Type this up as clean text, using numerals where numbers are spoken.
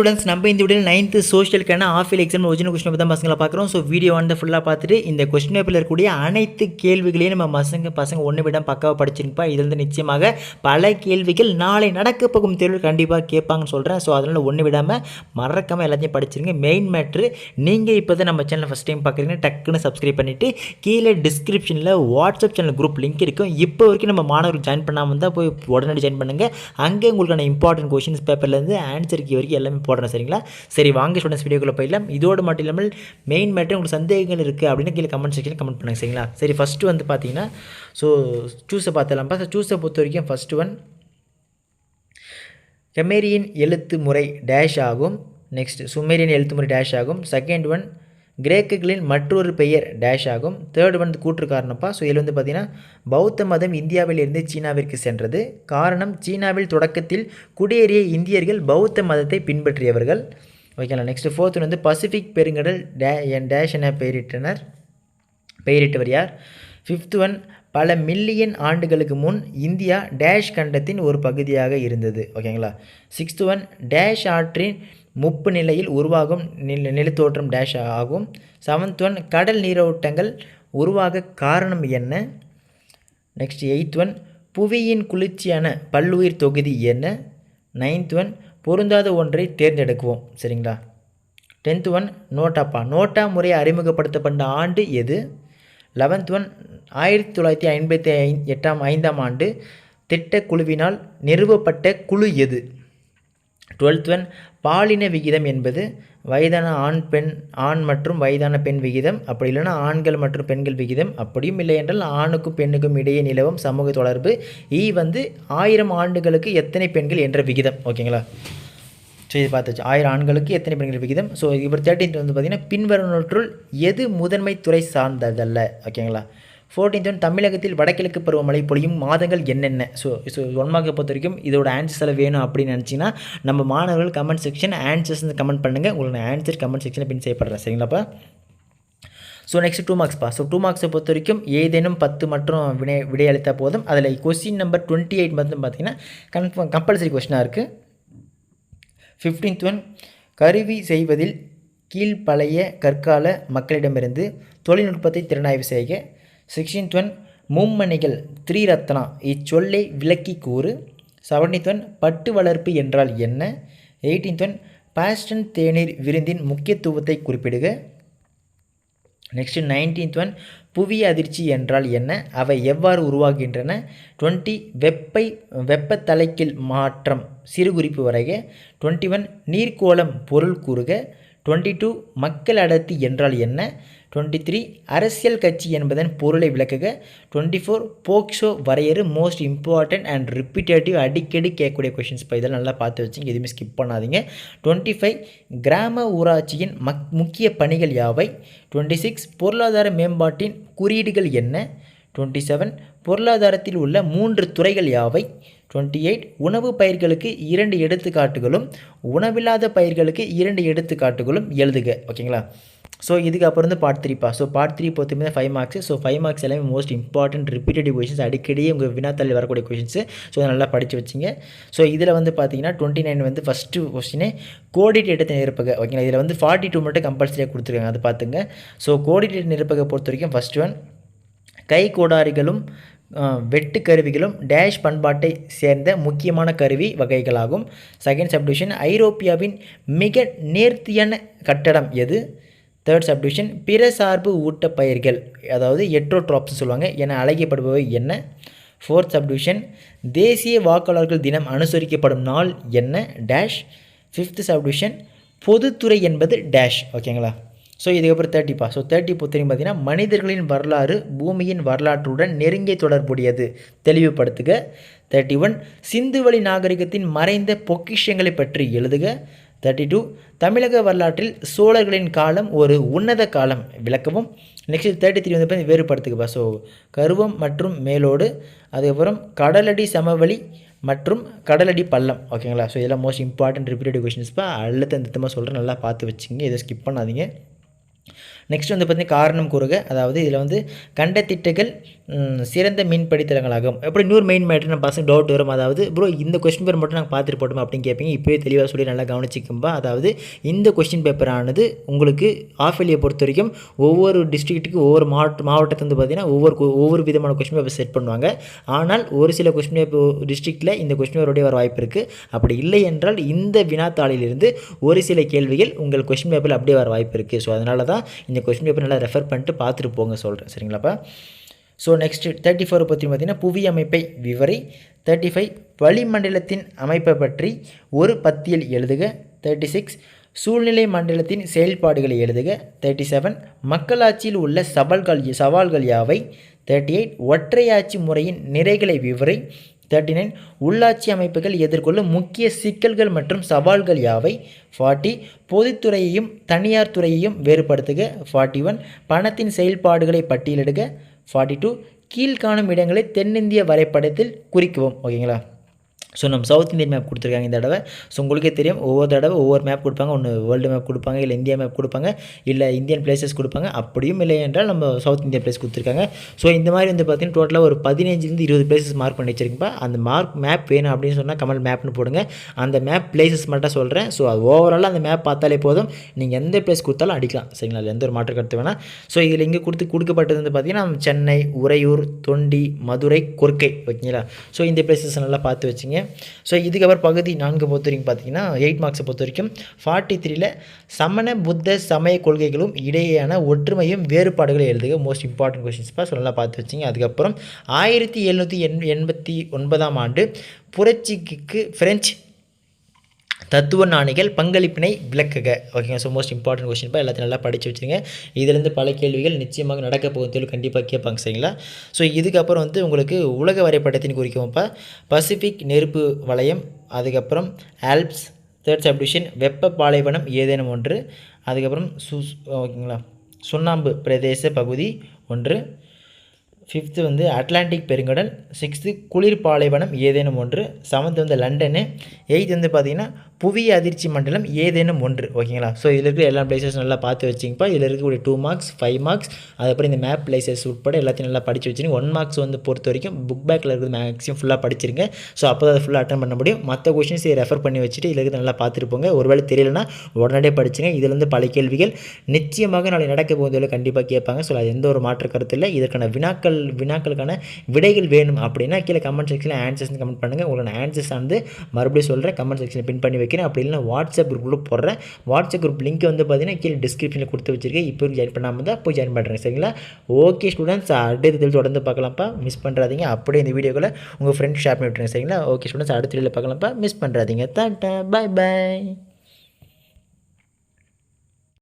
Students நம்ம இந்த video 9th சோஷியலுக்கான ஆஃபில் எக்ஸாம் ஒரிஜினல் கொஸ்டின் பேப்பர் தான் பசங்களை பார்க்குறோம். ஸோ வீடியோ வந்து ஃபுல்லாக பார்த்துட்டு இந்த கொஸ்டின் பேப்பரில் இருக்கக்கூடிய அனைத்து கேள்விகளையும் நம்ம பசங்க ஒன்று விட பக்காவாக படிச்சிருப்பா. இதிலிருந்து நிச்சயமாக பல கேள்விகள் நாளை நடக்க போகும் தேர்வில் கண்டிப்பாக கேட்பாங்கன்னு சொல்கிறேன். ஸோ அதனால் ஒன்று விடாமல் மறக்காமல் எல்லாத்தையும் படிச்சிருங்க. மெயின் மேட்ரு நீங்கள் இப்போ தான் நம்ம சேனல் ஃபஸ்ட் டைம் பார்க்குறீங்க, டக்குன்னு சப்ஸ்கிரைப் பண்ணிவிட்டு கீழே டிஸ்கிரிப்ஷனில் வாட்ஸ்அப் சேனல் குரூப் லிங்க் இருக்கும். இப்போ வரைக்கும் நம்ம மாணவர்கள் ஜாயின் பண்ணாமல் இருந்தால் போய் உடனடி ஜாயின் பண்ணுங்கள். அங்கே உங்களுக்கான இம்பார்ட்டன்ட் கொஸ்டின்ஸ் பேப்பர்லேருந்து ஆன்சர் கீ வரைக்கும் எல்லாமே போடுறேன். சரிங்களா? சரி, வாங்க ஸ்டூடெண்ட்ஸ் வீடியோக்குள்ளே போயிடலாம். இதோடு மட்டும் இல்லாமல் மெயின் மேட்டர் உங்களுக்கு சந்தேகங்கள் இருக்குது அப்படின்னு கீழே கமெண்ட் செக்ஷனில் கமெண்ட் பண்ணுங்கள். சரிங்களா? சரி, ஃபஸ்ட்டு வந்து பார்த்தீங்கன்னா ஸோ சூஸை பார்த்துலாம்ப்பா. சூஸை பொறுத்த வரைக்கும் ஃபஸ்ட்டு ஒன் கெமேரியன் எழுத்து முறை டேஷ் ஆகும். நெக்ஸ்ட் சுமேரியன் எழுத்து முறை டேஷ் ஆகும். செகண்ட் ஒன் கிரேக்குகளின் மற்றொரு பெயர் டேஷ் ஆகும். தேர்ட் வந்து கூற்று காரணப்பா. ஸோ இதில் வந்து பார்த்திங்கன்னா பௌத்த மதம் இந்தியாவிலிருந்து சீனாவிற்கு சென்றது. காரணம் சீனாவில் தொடக்கத்தில் குடியேறிய இந்தியர்கள் பௌத்த மதத்தை பின்பற்றியவர்கள். ஓகேங்களா? நெக்ஸ்ட் ஃபோர்த் வந்து பசிபிக் பெருங்கடல் டேஷ் என பெயரிட்டவர் யார்? ஃபிஃப்த் ஒன் பல மில்லியன் ஆண்டுகளுக்கு முன் இந்தியா டேஷ் கண்டத்தின் ஒரு பகுதியாக இருந்தது. ஓகேங்களா? சிக்ஸ்த் ஒன் டேஷ் ஆற்றின் முப்பு நிலையில் உருவாகும் நிலத்தோற்றம் டேஷ் ஆகும். செவன்த் ஒன் கடல் நீரோட்டங்கள் உருவாக காரணம் என்ன? நெக்ஸ்ட் எயித் ஒன் புவியின் குளிர்ச்சியான பல்லுயிர் தொகுதி என்ன? நைன்த் ஒன் பொருந்தாத ஒன்றை தேர்ந்தெடுக்குவோம். சரிங்களா? டென்த் ஒன் நோட்டா முறை அறிமுகப்படுத்தப்பட்ட ஆண்டு எது? 11th ஒன் 1958 ஆண்டு திட்டக்குழுவினால் நிறுவப்பட்ட குழு எது? 12th ஒன் பாலின விகிதம் என்பது வயதான ஆண் மற்றும் வயதான பெண் விகிதம், அப்படி இல்லைன்னா ஆண்கள் மற்றும் பெண்கள் விகிதம், அப்படியும் இல்லை என்றால் ஆணுக்கும் பெண்ணுக்கும் இடையே நிலவும் சமூக தொடர்பு. வந்து 1000 ஆண்டுகளுக்கு எத்தனை பெண்கள் என்ற விகிதம். ஓகேங்களா? ஸோ இது பார்த்துச்சு 1000 ஆண்களுக்கு எத்தனை பெண்கள் விகிதம். ஸோ இவர் 13th வந்து பார்த்திங்கன்னா பின்வருவனற்றுள் எது முதன்மை துறை சார்ந்ததல்ல. ஓகேங்களா? 14th ஒன் தமிழகத்தில் வடகிழக்கு பருவமழை பொழியும் மாதங்கள் என்னென்ன? ஸோ 1 மார்க்கை பொறுத்த வரைக்கும் இதோட ஆன்சர்ஸில் வேணும் அப்படின்னு நினச்சிங்கன்னா நம்ம மாணவர்கள் கமெண்ட் செக்ஷன் ஆன்சர்ஸ் கமெண்ட் பண்ணுங்கள். உங்களுக்கு ஆன்சர் கமெண்ட் செக்ஷனில் பின் செய்யப்படுறேன். சரிங்களாப்பா? ஸோ நெக்ஸ்ட் 2 மார்க்ஸ்ப்பா. ஸோ 2 மார்க்ஸை பொறுத்த வரைக்கும் ஏதேனும் 10 மற்றும் விடையளித்தால் போதும். அதில் கொஸ்டின் நம்பர் 28 மட்டும் பார்த்திங்கன்னா கம்பல்சரி கொஸ்டினாக இருக்குது. 15th ஒன் கருவி செய்வதில் கீழ்ப்பழைய கற்கால மக்களிடமிருந்து தொழில்நுட்பத்தை திறனாய்வு செய்க. 16th ஒன் மும்மணிகள் திரிரத்னா இச்சொல்லை விளக்கி கூறு. 17th ஒன் பட்டு வளர்ப்பு என்றால் என்ன? 18th ஒன் பாஸ்டன் தேநீர் விருந்தின் முக்கியத்துவத்தை குறிப்பிடுக. நெக்ஸ்ட் 19th ஒன் புவி அதிர்ச்சி என்றால் என்ன? அவை எவ்வாறு உருவாகின்றன? 20 வெப்ப தலைக்கீழ் மாற்றம் சிறுகுறிப்பு வரைக. 21 நீர்க்கோளம் பொருள் கூறுக. 22 மக்கள் அடர்த்தி என்றால் என்ன? 23 அரசியல் கட்சி என்பதன் பொருளை விளக்குக. 24 போக்சோ வரையறு மோஸ்ட் இம்பார்ட்டன்ட் அண்ட் ரிப்பீட்டேட்டிவ் அடிக்கடி கேட்கக்கூடிய கொஷின்ஸ். இப்போ இதெல்லாம் நல்லா பார்த்து வச்சுங்க, எதுவுமே ஸ்கிப் பண்ணாதீங்க. 25 கிராம ஊராட்சியின் முக்கிய பணிகள் யாவை? 26 பொருளாதார மேம்பாட்டின் குறியீடுகள் என்ன? 27 பொருளாதாரத்தில் உள்ள 3 துறைகள் யாவை? 28 உணவு பயிர்களுக்கு 2 எடுத்துக்காட்டுகளும் உணவில்லாத பயிர்களுக்கு 2 எடுத்துக்காட்டுகளும் எழுதுக. ஓகேங்களா? ஸோ இதுக்கப்புறம் வந்து பார்ட் 3பா. ஸோ பார்ட் 3 பொறுத்தவரை 5 மார்க்ஸ். ஸோ 5 மார்க்ஸ் எல்லாமே மோஸ்ட் இம்பார்ட்டன்ட் ரிப்பீட்டடிவ் கொஷின்ஸ், அடிக்கடி உங்கள் வினாத்தாளில் வரக்கூடிய கொஷின்ஸு. ஸோ அதை நல்லா படித்து வச்சிங்க. ஸோ இதில் வந்து பார்த்தீங்கன்னா 29 வந்து ஃபஸ்ட்டு கொஸ்டினே கோடிட்டேட்டத்தை நிரப்புக. ஓகேங்களா? இதில் வந்து 42 மட்டும் கம்பல்சரியாக கொடுத்துருக்காங்க, அது பார்த்துங்க. ஸோ கோடிட்டேட் நிரப்புக பொறுத்த வரைக்கும் ஃபஸ்ட் ஒன் கை கோடாரிகளும் வெட்டு கருவிகளும் டேஷ் பண்பாட்டை சேர்ந்த முக்கியமான கருவி வகைகளாகும். செகண்ட் சப்டிவிஷன் ஐரோப்பியாவின் மிக நேர்த்தியான கட்டடம் எது? தேர்ட் சப்டிவிஷன் பிற சார்பு ஊட்டப்பயிர்கள், அதாவது எட்ரோட்ராப்ஸ் சொல்லுவாங்க, என அழைக்கப்படுபவை என்ன? ஃபோர்த் சப்டிவிஷன் தேசிய வாக்காளர்கள் தினம் அனுசரிக்கப்படும் நாள் என்ன? டேஷ். ஃபிஃப்த் சப்டிவிஷன் பொதுத்துறை என்பது டேஷ். ஓகேங்களா? ஸோ இதுக்கப்புறம் 30பா. ஸோ 30 பொறுத்தவரைக்கும் பார்த்தீங்கன்னா மனிதர்களின் வரலாறு பூமியின் வரலாற்றுடன் நெருங்கிய தொடர்புடையது, தெளிவுபடுத்துக. 31 சிந்துவெளி நாகரிகத்தின் மறைந்த பொக்கிஷங்களை பற்றி எழுதுக. 32 தமிழக வரலாற்றில் சோழர்களின் காலம் ஒரு உன்னத காலம், விளக்கவும். நெக்ஸ்ட் 33 வந்து வேறுபடுத்துக்கப்பா. ஸோ கருவம் மற்றும் மேலோடு, அதுக்கப்புறம் கடலடி சமவெளி மற்றும் கடலடி பள்ளம். ஓகேங்களா? ஸோ இதெல்லாம் மோஸ்ட் இம்பார்ட்டன்ட் ரிப்பீட்டட் கொஷின்ஸ்ப்பா. அழுத்தமாக சொல்கிறேன், நல்லா பார்த்து வச்சுங்க, இதை ஸ்கிப் பண்ணாதீங்க. நெக்ஸ்ட் வந்து பார்த்திங்கன்னா காரணம் கூறுக, அதாவது இதில் வந்து கண்டத்திட்டுகள் சிறந்த மீன்பிடி தலங்களாகும். எப்படி இன்னொரு மெயின் மேட்ரு நம்ம பசங்க டவுட் வரும், அதாவது ப்ரோ இந்த கொஸ்டின் பேப்பர் மட்டும் நாங்கள் பார்த்துட்டு போட்டோம் அப்படின்னு கேட்பீங்க. இப்போயே தெளிவாக சொல்லி நல்லா கவனிச்சிக்கும்பா. அதாவது இந்த கொஸ்டின் பேப்பரானது உங்களுக்கு ஆஃப் இயர்லியை பொறுத்த வரைக்கும் ஒவ்வொரு டிஸ்ட்ரிக்ட்டுக்கு ஒவ்வொரு மாவட்டத்தில் வந்து பார்த்திங்கன்னா ஒவ்வொரு விதமான கொஸ்டின் பேப்பர் செட் பண்ணுவாங்க. ஆனால் ஒரு சில கொஸ்டின் பேப்பர் டிஸ்ட்ரிக்டில் இந்த கொஸ்டின் பேப்பருடைய வர வாய்ப்பு இருக்குது. அப்படி இல்லை என்றால் இந்த வினாத்தாளிலிருந்து ஒரு சில கேள்விகள் உங்கள் கொஸ்டின் பேப்பரில் அப்படியே வர வாய்ப்பு இருக்குது. ஸோ அதனால தான் இந்த கொஸ்டின் பேப்பர் நல்லா ரெஃபர் பண்ணிட்டு பார்த்துட்டு போங்க சொல்கிறேன். சரிங்களாப்பா? ஸோ நெக்ஸ்ட்டு 34 பற்றி பார்த்திங்கன்னா புவி அமைப்பை விவரி. 35 வளிமண்டலத்தின் அமைப்பை பற்றி ஒரு பத்தியல் எழுதுக. 36 சூழ்நிலை மண்டலத்தின் செயல்பாடுகளை எழுதுக. 37 மக்களாட்சியில் உள்ள சவால்கள் யாவை. 38 ஒற்றையாட்சி முறையின் நிறைகளை விவரி. 39 உள்ளாட்சி அமைப்புகள் எதிர்கொள்ளும் முக்கிய சிக்கல்கள் மற்றும் சவால்கள் யாவை. 40 பொதுத்துறையையும் தனியார் துறையையும் வேறுபடுத்துக. 41 பணத்தின் செயல்பாடுகளை பட்டியலிடுக. 42 கீழ்காணும் இடங்களை தென்னிந்திய வரைபடத்தில் குறிக்கவும். ஓகேங்களா? ஸோ நம்ம சவுத் இந்தியன் மேப் கொடுத்துருக்காங்க இந்த தடவை. ஸோ உங்களுக்கே தெரியும் ஒவ்வொரு தடவை ஒவ்வொரு மேப் கொடுப்பாங்க. ஒன்று வேர்ல்டு மேப் கொடுப்பாங்க, இல்லை இந்தியா மேப் கொடுப்பாங்க, இல்லை இந்தியன் பிளேசஸ் கொடுப்பாங்க. அப்படியும் இல்லை என்றால் நம்ம சவுத் இந்தியா பிளேஸ் கொடுத்துருக்காங்க. ஸோ இந்த மாதிரி வந்து பார்த்திங்கன்னா டோட்டலாக ஒரு 15 20 பிளேசஸ் மார்க் பண்ணி வச்சுருக்கேன்ப்பா. அந்த மேப் வேணும் அப்படின்னு சொன்னால் கமெண்ட் மேப்னு போடுங்க. அந்த மேப் பிளேசஸ் மட்டும் சொல்கிறேன். ஸோ அது ஓவராலாக அந்த மேப் பார்த்தாலே போதும், நீங்கள் எந்த பிளேஸ் கொடுத்தாலும் அடிக்கலாம். சரிங்களா? அதில் எந்த ஒரு மாற்று கருத்து வேணாம். ஸோ இதில் இங்கே கொடுக்கப்பட்டது வந்து பார்த்திங்கன்னா சென்னை, உறையூர், தொண்டி, மதுரை, கொர்க்கை. ஓகேங்களா? ஸோ இந்த பிளேசஸ் நல்லா பார்த்து வச்சுங்க. ஸோ இதுக்கப்புறம் பகுதி 4 பொறுத்த வரைக்கும் பார்த்தீங்கன்னா 8 மார்க்ஸை பொறுத்த வரைக்கும் 43ல் சமண புத்த சமய கொள்கைகளும் இடையேயான ஒற்றுமையும் வேறுபாடுகளை எழுதுக. Most important கொஸ்டின்ஸ்ப்பா. ஸோ நல்லா பார்த்து வச்சிங்க. அதுக்கப்புறம் 1789 ஆண்டு புரட்சிக்கு பிரெஞ்சு தத்துவ ஞானிகள் பங்களிப்பினை விளக்குக. ஓகேங்க? ஸோ மோஸ்ட் இம்பார்ட்டன்ட் கொஸ்டின்ப்பா. எல்லாத்தையும் நல்லா படித்து வச்சுருங்க. இதிலேருந்து பல கேள்விகள் நிச்சயமாக நடக்க போகும் தேர்வு கண்டிப்பாக கேட்பாங்க. சரிங்களா? ஸோ இதுக்கப்புறம் வந்து உங்களுக்கு உலக வரைபடத்தின் குறிக்கும்ப்பா. பசிபிக் நெருப்பு வளையம், அதுக்கப்புறம் ஆல்ப்ஸ், தேர்ட் சப்டிவிஷன் வெப்ப பாலைவனம் ஏதேனும் ஒன்று, அதுக்கப்புறம் ஓகேங்களா சுண்ணாம்பு பிரதேச பகுதி 1, 5th வந்து அட்லாண்டிக் பெருங்கடல், 6th குளிர் பாலைவனம் ஏதேனும் ஒன்று, 7th வந்து லண்டனு, 8th வந்து பார்த்திங்கன்னா புவி அதிர்ச்சி மண்டலம் ஏதேனும் ஒன்று. ஓகேங்களா? ஸோ இதில் இருக்கிற எல்லா பிளேசஸ் நல்லா பார்த்து வச்சிங்கப்பா. இதில் இருக்கக்கூடிய 2 மார்க்ஸ் 5 மார்க்ஸ், அதுக்கப்புறம் இந்த மேப் பிளேசஸ் உட்பட எல்லாத்தையும் நல்லா படித்து வச்சுருங்க. 1 மார்க்ஸ் வந்து பொறுத்த வரைக்கும் புக் பேக்கில் இருக்கிறது மேக்ஸிமம் ஃபுல்லாக படிச்சிருங்க. ஸோ அப்போ தான் அதை ஃபுல்லாக அட்டன் பண்ண முடியும். மற்ற கொஷின்ஸ் ரெஃபர் பண்ணி வச்சுட்டு இதில் இருக்கிறது நல்லா பார்த்துட்டு போங்க. ஒருவேளை தெரியலனா உடனடியே படிச்சுங்க. இதிலேருந்து பல கேள்விகள் நிச்சயமாக நாளை நடக்க போகுதில் கண்டிப்பாக கேட்பாங்க. ஸோ அது எந்த ஒரு மாற்று கருத்து இல்லை. இதற்கான வினாக்களுக்கான விடைகள் வேணும் அப்படின்னா கீழே கமெண்ட் செக்ஷனில் ஆன்சர்ஸ் கமெண்ட் பண்ணுங்கள். உங்களோட ஆன்சர்ஸ் வந்து மறுபடியும் சொல்கிறேன், கமெண்ட் செக்ஷனில் பின் பண்ணி வைக்கிறேன். அப்படி இல்லைனா வாட்ஸ்அப் குரூப்பில் போடுறேன். வாட்ஸ்அப் குரூப் லிங்க் வந்து பார்த்தீங்கன்னா கீழே டிஸ்கிரிப்ஷனில் கொடுத்து வச்சிருக்கேன். இப்போ ஜாயின் பண்ணாமல் தான் போய் ஜாயின் பண்ணுறேன். சரிங்களா? ஓகே ஸ்டூடெண்ட்ஸ், அடுத்த இதில் தொடர்ந்து பார்க்கலாம்ப்பா. மிஸ் பண்ணுறாதீங்க. அப்படியே இந்த வீடியோக்களை உங்கள் ஃப்ரெண்ட்ஸ் ஷேர் பண்ணி விட்டுருங்க. சரிங்களா? ஓகே ஸ்டூடெண்ட்ஸ், அடுத்த வீடியோவில் பார்க்கலாம்ப்பா. மிஸ் பண்ணுறாதீங்க. Tata, bye by.